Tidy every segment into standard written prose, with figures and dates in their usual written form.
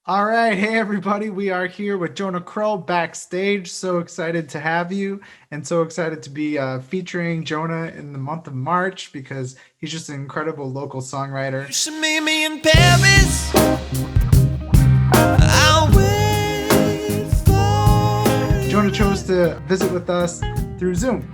All right, hey everybody, we are here with Jonah Krull backstage. So excited to have you, and so excited to be featuring Jonah in the month of March because he's just an incredible local You songwriter. should meet me in Paris. I'll wait for Jonah chose you. to visit with us through Zoom.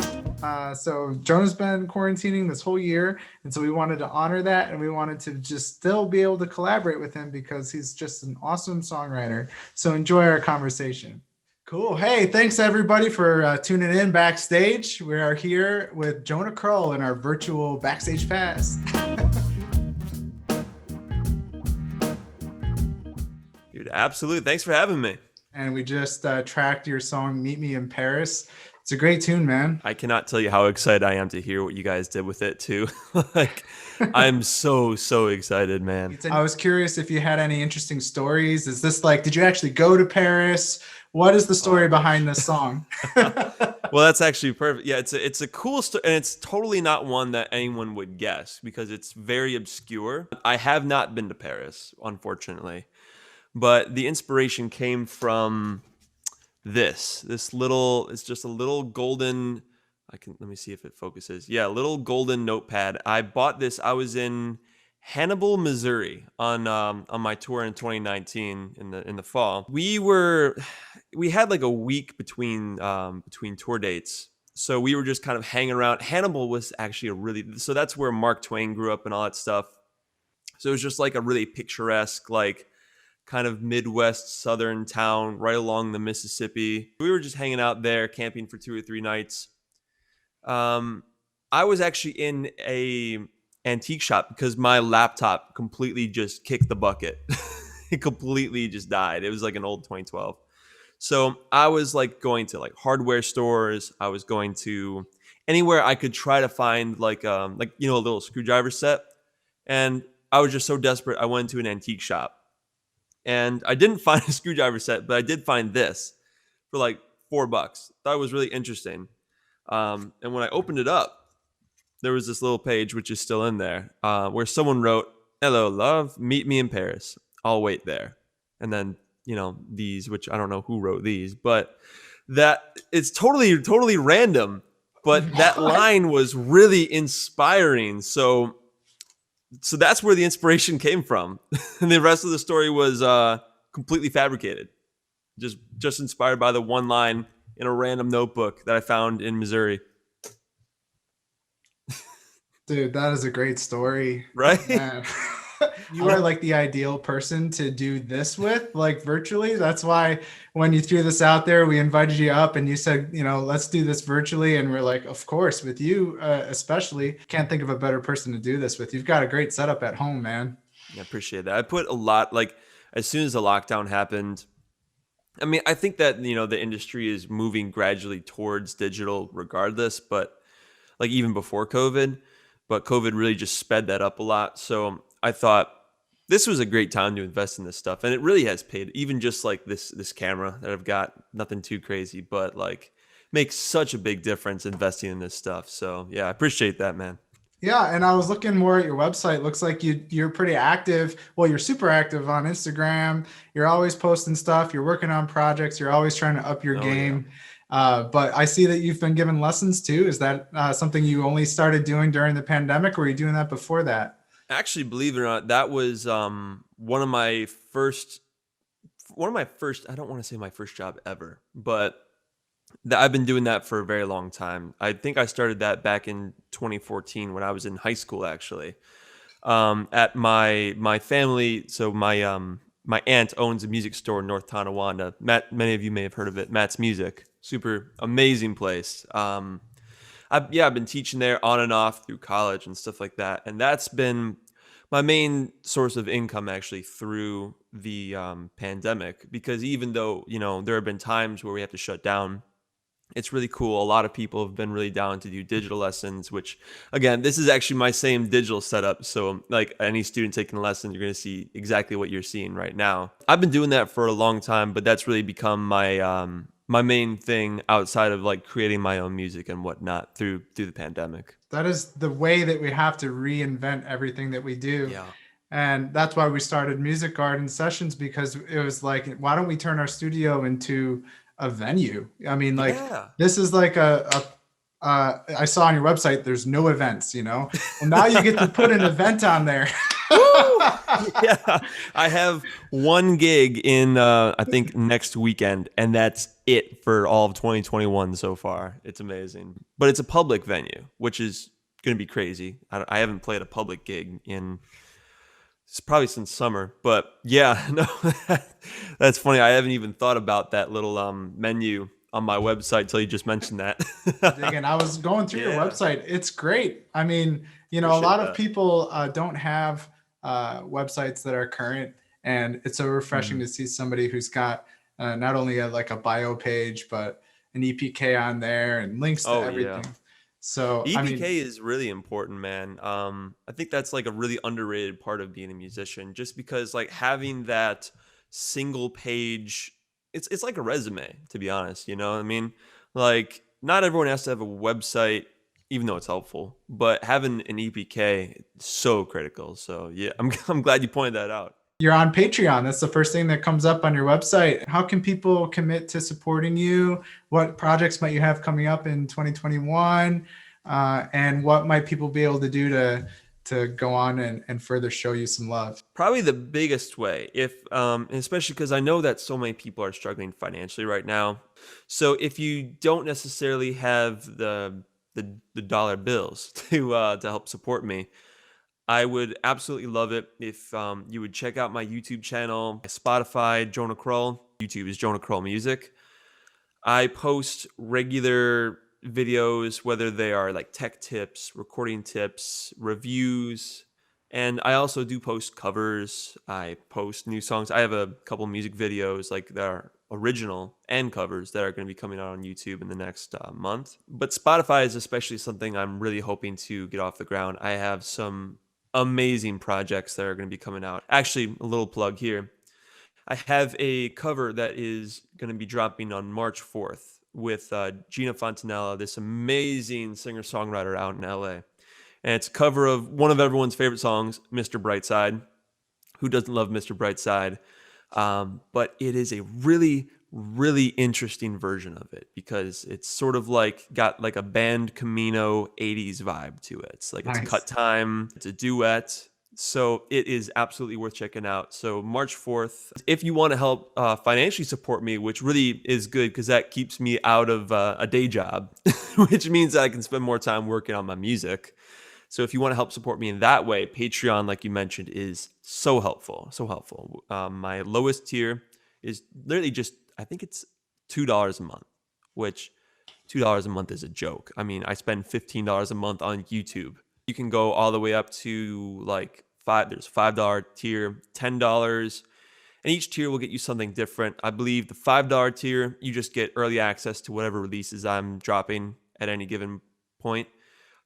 So Jonah's been quarantining this whole year, and so we wanted to honor that, and we wanted to just still be able to collaborate with him because he's just an awesome songwriter. So enjoy our conversation. Cool. Hey, thanks everybody for tuning in backstage. We are here with Jonah Krull in our virtual backstage pass. Dude, absolutely. Thanks for having me. And we just tracked your song Meet Me in Paris. It's a great tune, man. I cannot tell you how excited I am to hear what you guys did with it too. like I'm so excited, man. I was curious if you had any interesting stories. Is this like, did you actually go to Paris? What is the Oh, I story wish. behind this song? Well, that's actually perfect. Yeah, it's a cool story, and it's totally not one that anyone would guess because it's very obscure. I have not been to Paris, unfortunately, but the inspiration came from this little. It's just a little golden. Let me see if it focuses. Yeah, a little golden notepad. I bought this. I was in Hannibal, Missouri on my tour in 2019 in the fall. We had like a week between tour dates. So we were just kind of hanging around. Hannibal was actually so that's where Mark Twain grew up and all that stuff. So it was just like a really picturesque, like kind of Midwest Southern town right along the Mississippi. We were just hanging out there, camping for 2 or 3 nights. Um, I was actually in a antique shop because my laptop completely just kicked the bucket. It completely just died. It was like an old 2012. So I was like going to like hardware stores. I was going to anywhere I could try to find like a little screwdriver set. And I was just so desperate. I went to an antique shop and I didn't find a screwdriver set, but I did find this for like $4. Thought it was really interesting. And when I opened it up, there was this little page, which is still in there, where someone wrote, "Hello, love, meet me in Paris. I'll wait there." And then, these, which I don't know who wrote these, but that it's totally random. But that line was really inspiring. So that's where the inspiration came from. And the rest of the story was completely fabricated. Just inspired by the one line in a random notebook that I found in Missouri. Dude, that is a great story. Right? Man. You are like the ideal person to do this with, like virtually. That's why when you threw this out there, we invited you up and you said, let's do this virtually. And we're like, of course, with you, especially. Can't think of a better person to do this with. You've got a great setup at home, man. I appreciate that. I put a lot, like, as soon as the lockdown happened, I mean, I think that, the industry is moving gradually towards digital regardless, but like even before COVID, but COVID really just sped that up a lot. So I thought this was a great time to invest in this stuff. And it really has paid, even just like this camera that I've got, nothing too crazy, but like makes such a big difference investing in this stuff. So yeah, I appreciate that, man. Yeah, and I was looking more at your website. Looks like you're pretty active. Well, you're super active on Instagram. You're always posting stuff. You're working on projects. You're always trying to up your Oh yeah. game. But I see that you've been giving lessons too. Is that something you only started doing during the pandemic, or were you doing that before that? Actually, believe it or not, that was one of my first, I don't want to say my first job ever, but I've been doing that for a very long time. I think I started that back in 2014 when I was in high school, actually. At my family, so my aunt owns a music store in North Tonawanda. Many of you may have heard of it. Matt's Music, super amazing place. I've been teaching there on and off through college and stuff like that, and that's been my main source of income actually through the pandemic. Because even though there have been times where we have to shut down, it's really cool. A lot of people have been really down to do digital lessons, which again, this is actually my same digital setup. So like any student taking a lesson, you're going to see exactly what you're seeing right now. I've been doing that for a long time, but that's really become my main thing outside of like creating my own music and whatnot through the pandemic. That is the way that we have to reinvent everything that we do. Yeah. And that's why we started Music Garden Sessions, because it was like, why don't we turn our studio into a venue? I mean, like, Yeah. this is like I saw on your website, there's no events, you know? Well, now you get to put an event on there. Woo! Yeah, I have one gig in I think next weekend, and that's it for all of 2021 so far. It's amazing, but it's a public venue, which is going to be crazy. I haven't played a public gig in it's probably since summer, but yeah, no, that's funny. I haven't even thought about that little menu on my website till you just mentioned that. Again, I was going through your Yeah, website. It's great. I mean, you know, a appreciate lot of that. people don't have websites that are current, and it's so refreshing Mhm. to see somebody who's got not only like a bio page, but an EPK on there and links to Oh yeah. everything. So, I mean, EPK is really important, man. I think that's like a really underrated part of being a musician, just because like having that single page, it's like a resume, to be honest. You know what I mean? Like not everyone has to have a website, even though it's helpful, but having an EPK is so critical. So yeah, I'm glad you pointed that out. you're on Patreon. That's the first thing that comes up on your website. How can people commit to supporting you? What projects might you have coming up in 2021? And what might people be able to do to go on and further show you some love? Probably the biggest way, if especially because I know that so many people are struggling financially right now. So if you don't necessarily have the dollar bills to help support me, I would absolutely love it if you would check out my YouTube channel, Spotify, Jonah Krull. YouTube is Jonah Krull Music. I post regular videos, whether they are like tech tips, recording tips, reviews, and I also do post covers. I post new songs. I have a couple music videos like that are original and covers that are going to be coming out on YouTube in the next month. But Spotify is especially something I'm really hoping to get off the ground. I have some amazing projects that are going to be coming out. Actually, a little plug here. I have a cover that is going to be dropping on March 4th with Gina Fontanella, this amazing singer-songwriter out in LA. And it's a cover of one of everyone's favorite songs, Mr. Brightside. Who doesn't love Mr. Brightside? But it is a really, really interesting version of it because it's sort of like got like a band Camino 80s vibe to it. It's like it's Nice. cut time, it's a duet. So it is absolutely worth checking out. So March 4th, if you want to help financially support me, which really is good because that keeps me out of a day job, which means that I can spend more time working on my music. So if you want to help support me in that way, Patreon, like you mentioned, is so helpful. So helpful. My lowest tier is literally just, I think it's $2 a month, which $2 a month is a joke. I mean, I spend $15 a month on YouTube. You can go all the way up to like there's $5 tier, $10, and each tier will get you something different. I believe the $5 tier, you just get early access to whatever releases I'm dropping at any given point.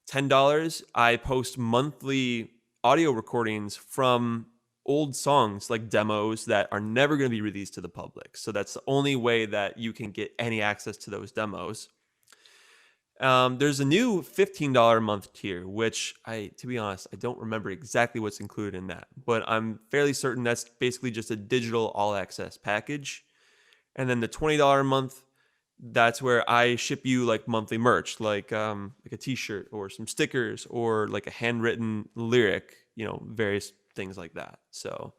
$10, I post monthly audio recordings from old songs, like demos that are never going to be released to the public. So that's the only way that you can get any access to those demos. There's a new $15 a month tier, which to be honest, I don't remember exactly what's included in that, but I'm fairly certain that's basically just a digital all access package. And then the $20 a month, that's where I ship you like monthly merch, like a t-shirt or some stickers or like a handwritten lyric, various things like that. So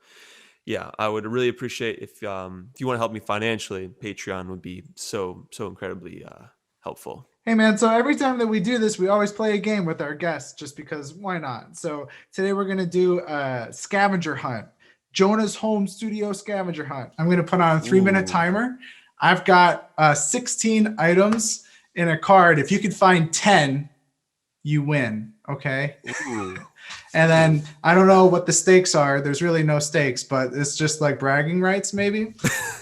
yeah, I would really appreciate if you want to help me financially, Patreon would be so incredibly helpful. Hey man, so every time that we do this, we always play a game with our guests just because why not? So today we're going to do a scavenger hunt. Jonah's home studio scavenger hunt. I'm going to put on a 3-minute Ooh. timer. I've got 16 items in a card. If you could find 10, you win. Okay. Ooh. And then I don't know what the stakes are. There's really no stakes, but it's just like bragging rights, maybe.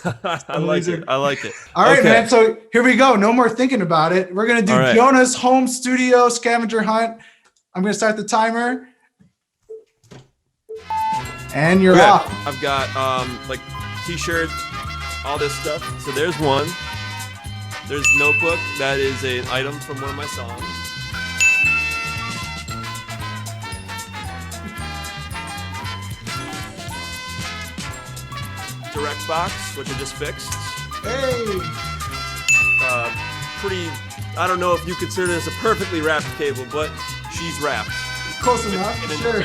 I like it. I like it. All right, Okay. man. So here we go. No more thinking about it. We're going to do All right. Jonah's home studio scavenger hunt. I'm going to start the timer. And you're Okay. off. I've got like t-shirts, all this stuff. So there's one. There's a notebook. That is an item from one of my songs. aux box, which I just fixed. Hey. Pretty, I don't know if you consider this a perfectly wrapped cable, but she's wrapped. Close enough. Sure.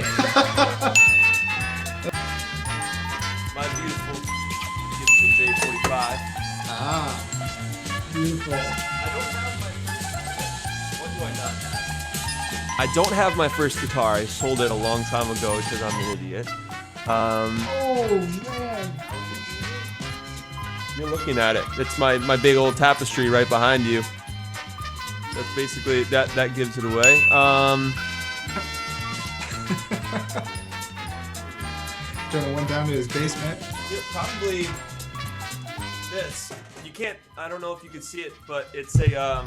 My beautiful Gibson J45. Ah. Beautiful. I don't have my first guitar. I sold it a long time ago because I'm an idiot. Oh man. You're looking at it. It's my big old tapestry right behind you. That's basically that gives it away. Jonah went down to his basement. Yeah, probably this. You can't. I don't know if you can see it, but it's a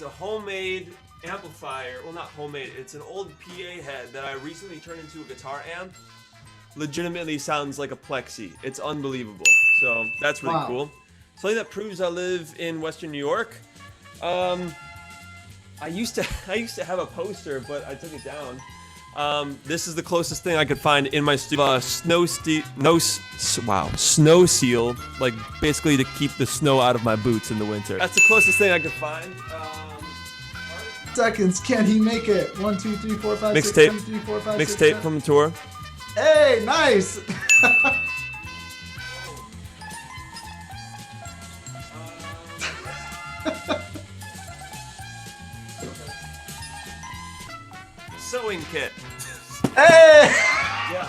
homemade amplifier. Well, not homemade. It's an old PA head that I recently turned into a guitar amp. Legitimately sounds like a Plexi. It's unbelievable. So that's really cool. Something that proves I live in Western New York. I used to have a poster, but I took it down. This is the closest thing I could find in my studio. Snow seal, like basically to keep the snow out of my boots in the winter. That's the closest thing I could find. Seconds, can he make it? 1, 2, 3, 4, 5, 6, Mixtape. 7, 3, 4, 5, 6, Mixtape 7. from the tour. Hey, nice. Sewing kit. Hey. Yeah.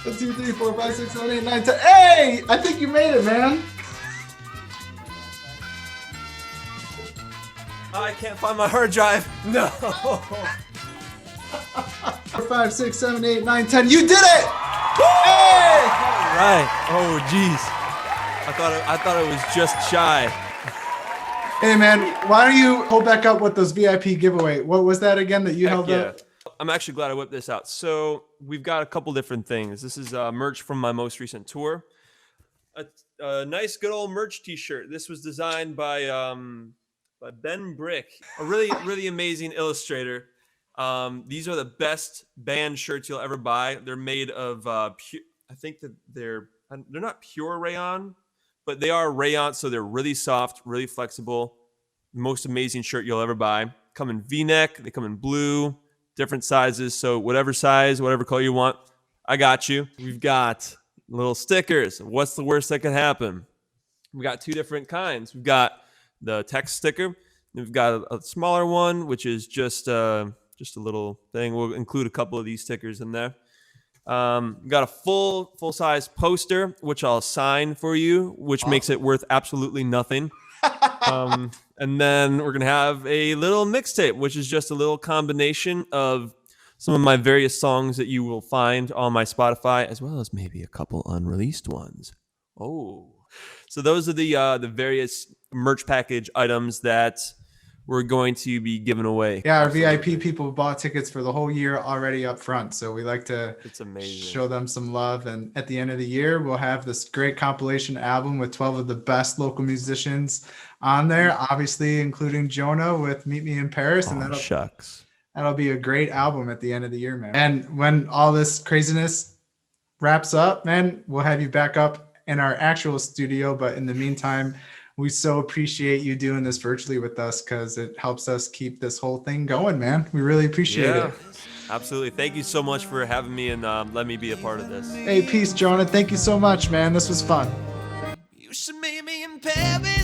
1, 2, 3, 4, 5, 6, 7, 8, 9, 10. Hey, I think you made it, man. I can't find my hard drive. No. 4, 5, 6, 7, 8, 9, 10. You did it! Hey! Right. Oh, jeez. I thought it was just shy. Hey, man, why don't you hold back up with those VIP giveaway? What was that again that you held up? I'm actually glad I whipped this out. So we've got a couple different things. This is merch from my most recent tour. A nice, good old merch T-shirt. This was designed by Ben Brick, a really amazing illustrator. These are the best band shirts you'll ever buy. They're made of I think that they're not pure rayon, but they are rayon, so they're really soft, really flexible. Most amazing shirt you'll ever buy. Come in V-neck, they come in blue, different sizes. So whatever size, whatever color you want, I got you. We've got little stickers. What's the worst that could happen? We've got two different kinds. We've got the text sticker. We've got a smaller one, which is just a little thing. We'll include a couple of these stickers in there. We've got a full-size poster, which I'll sign for you, which makes it worth absolutely nothing. And then we're going to have a little mixtape, which is just a little combination of some of my various songs that you will find on my Spotify, as well as maybe a couple unreleased ones. Oh, so those are the various merch package items that we're going to be giving away. Yeah, our VIP people bought tickets for the whole year already up front. So we like to show them some love. And at the end of the year, we'll have this great compilation album with 12 of the best local musicians on there, obviously including Jonah with Meet Me in Paris. And that'll be a great album at the end of the year, man. And when all this craziness wraps up, man, we'll have you back up in our actual studio. But in the meantime, we so appreciate you doing this virtually with us because it helps us keep this whole thing going, man. We really appreciate it. Absolutely. Thank you so much for having me and let me be a part of this. Hey, peace, Jonah. Thank you so much, man. This was fun. You should meet me in Paris.